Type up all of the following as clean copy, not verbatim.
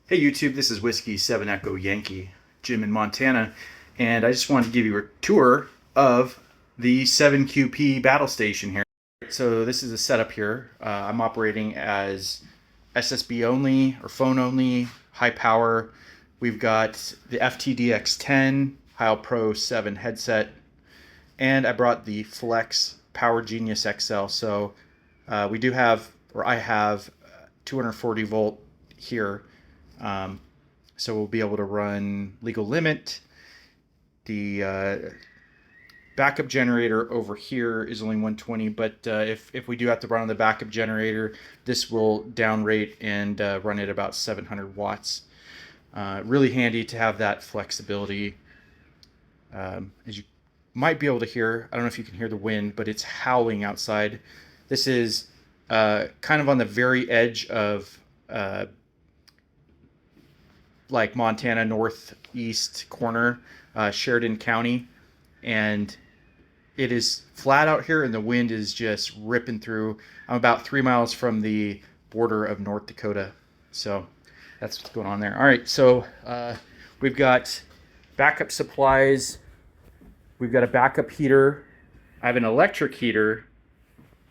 Hey YouTube, this is Whiskey 7 Echo Yankee, Jim in Montana, and I just wanted to give you a tour of the 7QP battle station here. So this is a setup here. I'm operating as SSB only or phone only, high power. We've got the FTDX10 Heil Pro 7 headset, and I brought the Flex Power Genius XL. So we do have, or I have, 240 volt here. So we'll be able to run legal limit. The backup generator over here is only 120, but if we do have to run on the backup generator, this will down rate and run at about 700 watts. Really handy to have that flexibility. As you might be able to hear, I don't know if you can hear the wind, but it's howling outside. This is kind of on the very edge of like Montana northeast corner, Sheridan County, and it is flat out here and the wind is just ripping through. I'm about 3 miles from the border of North Dakota, so that's what's going on there. All right, so we've got backup supplies. We've got a backup heater. I have an electric heater,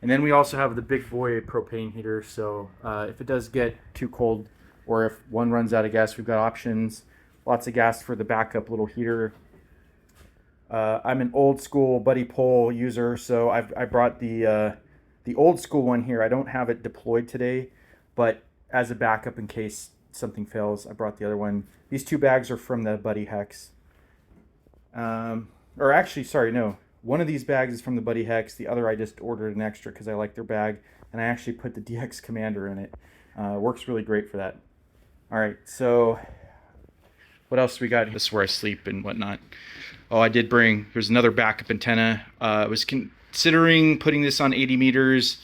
and then we also have the big boy propane heater, so if it does get too cold or if one runs out of gas, we've got options. Lots of gas for the backup little heater. I'm an old school Buddy pole user, so I brought the old school one here. I don't have it deployed today, but as a backup in case something fails, I brought the other one. These two bags are from the Buddihex. Or actually, sorry, no. One of these bags is from the Buddihex. The other I just ordered an extra because I like their bag, and I actually put the DX Commander in it. Works really great for that. All right, so what else we got? This is where I sleep and whatnot. Oh, I did bring, here's another backup antenna. I was considering putting this on 80 meters.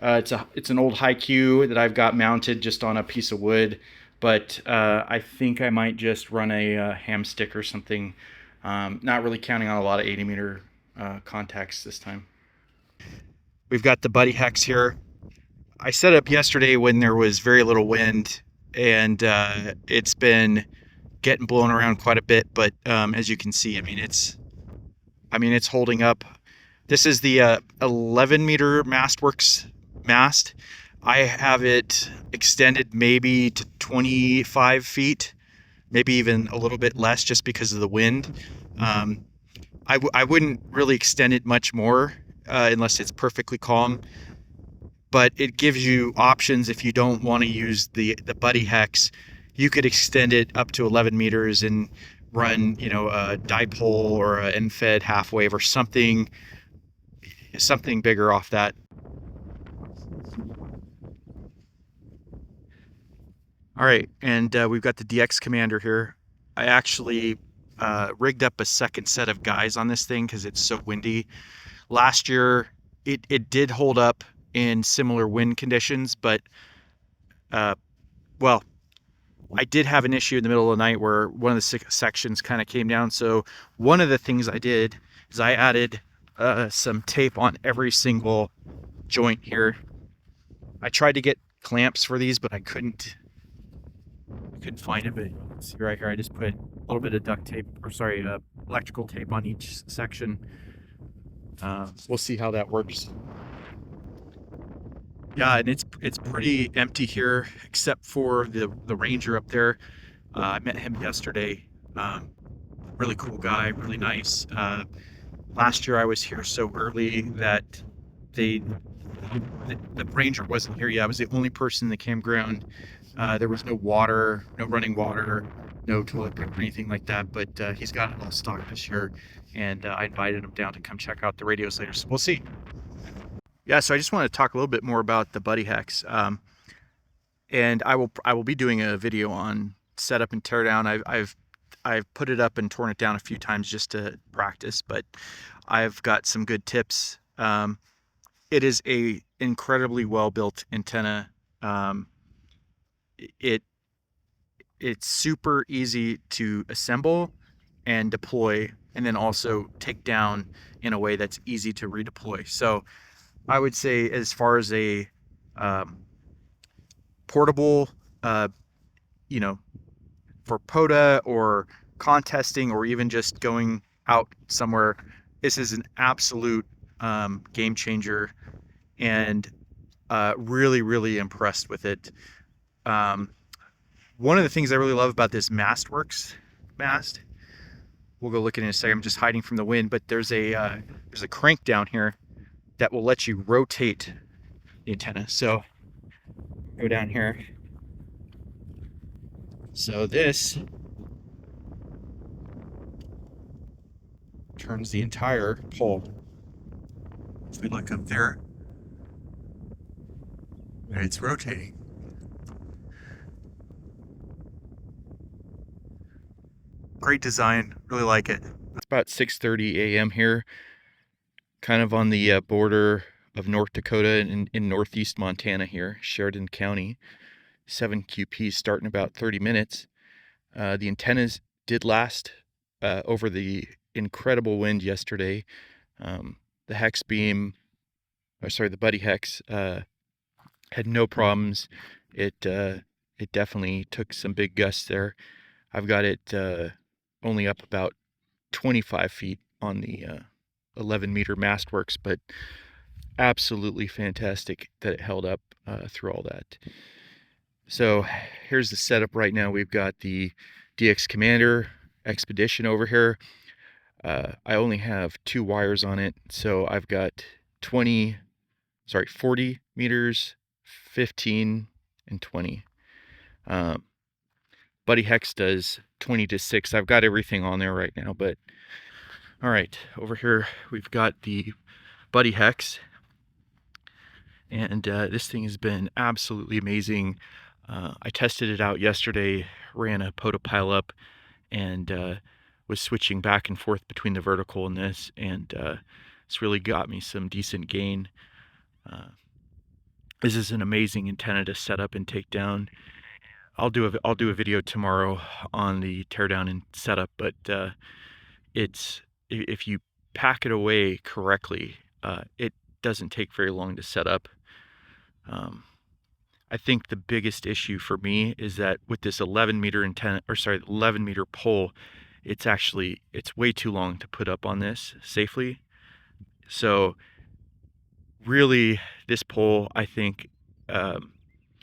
It's an old High-Q that I've got mounted just on a piece of wood, but I think I might just run a ham stick or something. Not really counting on a lot of 80 meter contacts this time. We've got the Buddihex here. I set up yesterday when there was very little wind, and it's been getting blown around quite a bit, but as you can see, I mean it's holding up. This is the 11 meter Mastworks mast. I have it extended maybe to 25 feet, maybe even a little bit less just because of the wind. I wouldn't really extend it much more unless it's perfectly calm, but it gives you options. If you don't want to use the Buddihex, you could extend it up to 11 meters and run, you know, a dipole or an end-fed half wave or something bigger off that. All right, and we've got the DX Commander here. I actually rigged up a second set of guys on this thing because it's so windy. Last year, it did hold up in similar wind conditions, but well, I did have an issue in the middle of the night where one of the sections kind of came down. So one of the things I did is I added some tape on every single joint here. I tried to get clamps for these, but I couldn't find it. But see right here, I just put a little bit of duct tape, or sorry, electrical tape on each section. We'll see how that works. Yeah, and it's pretty empty here, except for the ranger up there. I met him yesterday. Really cool guy, really nice. Last year I was here so early that the ranger wasn't here yet. I was the only person in the campground. There was no water, no running water, no toilet paper, anything like that. But he's got it all stocked this year, and I invited him down to come check out the radios later. So we'll see. Yeah, so I just want to talk a little bit more about the Buddihex, and I will be doing a video on setup and teardown. I've put it up and torn it down a few times just to practice, but I've got some good tips. It is a incredibly well built antenna. It's super easy to assemble and deploy, and then also take down in a way that's easy to redeploy. So I would say, as far as a portable you know, for POTA or contesting or even just going out somewhere, this is an absolute game changer, and really, really impressed with it. One of the things I really love about this MastWorks mast, we'll go look at it in a second. I'm just hiding from the wind, but there's a crank down here that will let you rotate the antenna. So go down here. So this turns the entire pole. If we look up there, it's rotating. Great design, really like it. It's about 6:30 a.m. here, kind of on the border of North Dakota and in northeast Montana here, Sheridan County. 7 QPs starting about 30 minutes. The antennas did last over the incredible wind yesterday. The Hexbeam, the Buddihex, had no problems. It definitely took some big gusts there. I've got it only up about 25 feet on the 11-meter MastWorks, but absolutely fantastic that it held up through all that. So here's the setup right now. We've got the DX Commander Expedition over here. I only have 2 wires on it, so I've got 40 meters, 15, and 20. Buddihex does 20 to 6. I've got everything on there right now, but all right, over here we've got the Buddihex, and this thing has been absolutely amazing. I tested it out yesterday, ran a POTA pileup, and was switching back and forth between the vertical and this, and it's really got me some decent gain. This is an amazing antenna to set up and take down. I'll do a video tomorrow on the teardown and setup, but it's, if you pack it away correctly, it doesn't take very long to set up. I think the biggest issue for me is that with this 11-meter antenna, 11-meter pole, it's way too long to put up on this safely. So really, this pole, I think,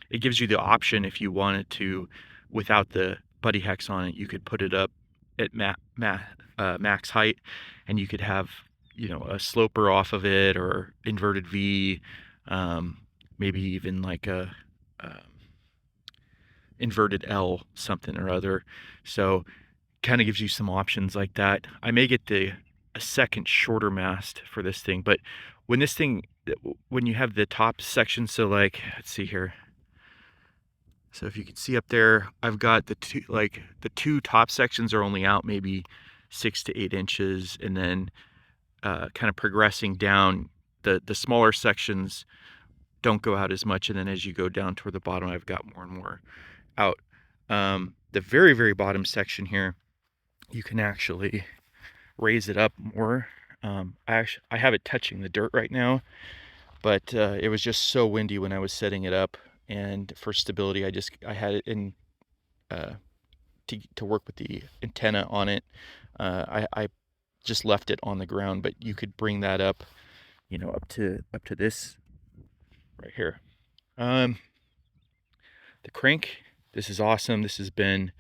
it gives you the option, if you wanted to, without the Buddihex on it, you could put it up at max height, and you could have, a sloper off of it, or inverted V, maybe even like a inverted L something or other. So kind of gives you some options like that. I may get a second shorter mast for this thing, but when you have the top section, so like, let's see here. So if you can see up there, I've got the two top sections are only out maybe 6 to 8 inches, and then kind of progressing down, the smaller sections don't go out as much, and then as you go down toward the bottom, I've got more and more out. The very, very bottom section here, you can actually raise it up more. I have it touching the dirt right now, but it was just so windy when I was setting it up, and for stability, I had it in to work with the antenna on it. I just left it on the ground, but you could bring that up, up to this right here. The crank, this is awesome. This has been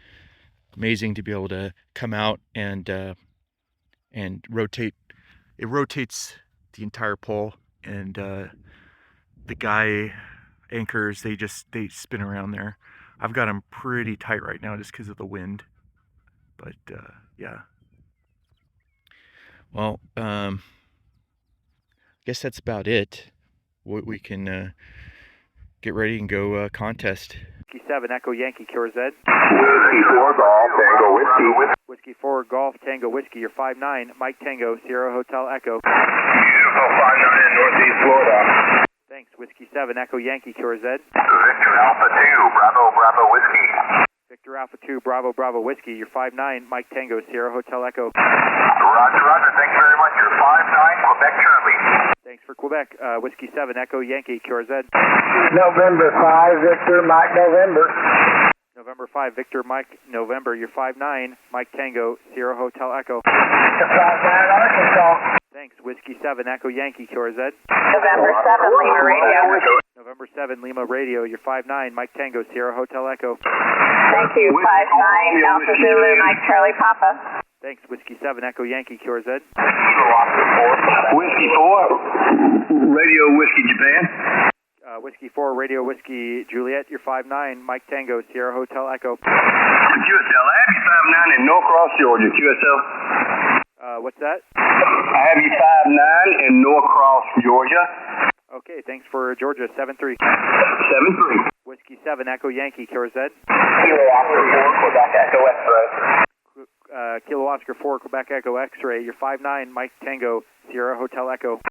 amazing to be able to come out and rotate. It rotates the entire pole, and the guy anchors, they spin around there. I've got them pretty tight right now just because of the wind, but yeah. Well, I guess that's about it. We can get ready and go contest. Whiskey 7 Echo Yankee QRZ. Whiskey 4 Golf Tango Whiskey. Whiskey 4 Golf Tango Whiskey. You're 5'9", Mike Tango Sierra Hotel Echo. Beautiful 5'9" in Northeast Florida. Thanks. Whiskey 7 Echo Yankee QRZ. Victor Alpha 2 Bravo Bravo Whiskey. Victor Alpha 2 Bravo Bravo Whiskey. You're 5'9", Mike Tango Sierra Hotel Echo. Roger, roger. Thank you very much. You're 5'9", Quebec Charlie. Thanks for Quebec. Whiskey 7 Echo Yankee QRZ. November 5 Victor Mike November. November November 5, Victor Mike November, you're 5'9", Mike Tango, Sierra Hotel Echo. 5'9", Arkansas. Thanks, Whiskey 7, Echo Yankee, QRZ. November 7, Lima Radio. November 7, Lima Radio, you're 5'9", Mike Tango, Sierra Hotel Echo. Thank you, 5'9", Alpha Zulu, Mike Charlie Papa. Thanks, Whiskey 7, Echo Yankee, QRZ. Whiskey 4, Radio Whiskey Japan. Whiskey 4, Radio Whiskey Juliet, you're 5'9", Mike Tango, Sierra Hotel Echo. QSL, I have you 5'9" in Norcross, Georgia, QSL. What's that? I have you 5'9" in Norcross, Georgia. Okay, thanks for Georgia, 7-3. 7-3. Whiskey 7, Echo Yankee, QRZ. Kilo Oscar 4, Quebec Echo X-ray. Kilo Oscar 4, Quebec Echo X-ray, you're 5'9", Mike Tango, Sierra Hotel Echo.